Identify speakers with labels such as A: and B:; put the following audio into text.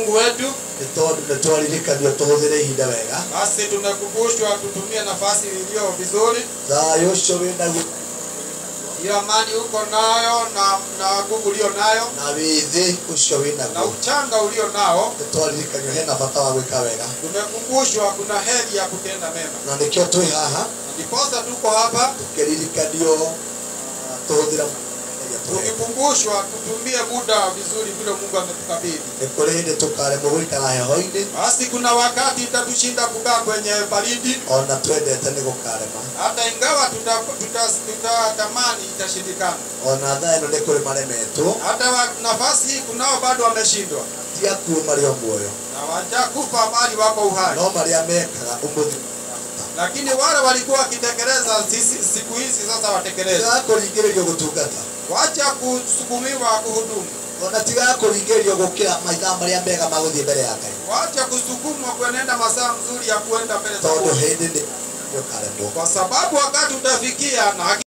A: Mungu wetu.
B: Basi tunakumbushwa tutumie nafasi iliyo vizuri. Hiyo amani uko nayo na nguvu ulio nayo na uchanga ulio nao. Tumekumbushwa kuna heri ya kutenda mema. Ndiposa tuko hapa tukikumbushwa tutumie muda vizuri vile Mungu ametukabidhi. Basi kuna wakati itatushinda kukaa kwenye baridi. Hata ingawa tutatamani itashindikana. Hata nafasi kunao bado wameshindwa. Na wajakufa bali wako uhai. Lakini wale walikuwa wakitekeleza siku hizi sasa watekeleza. Wacha kusukumiwa kuhudumu. Wacha kusukumwa kuenenda masaa mzuri ya kuenda mbele za Mungu. Kwa sababu wakati utafikia na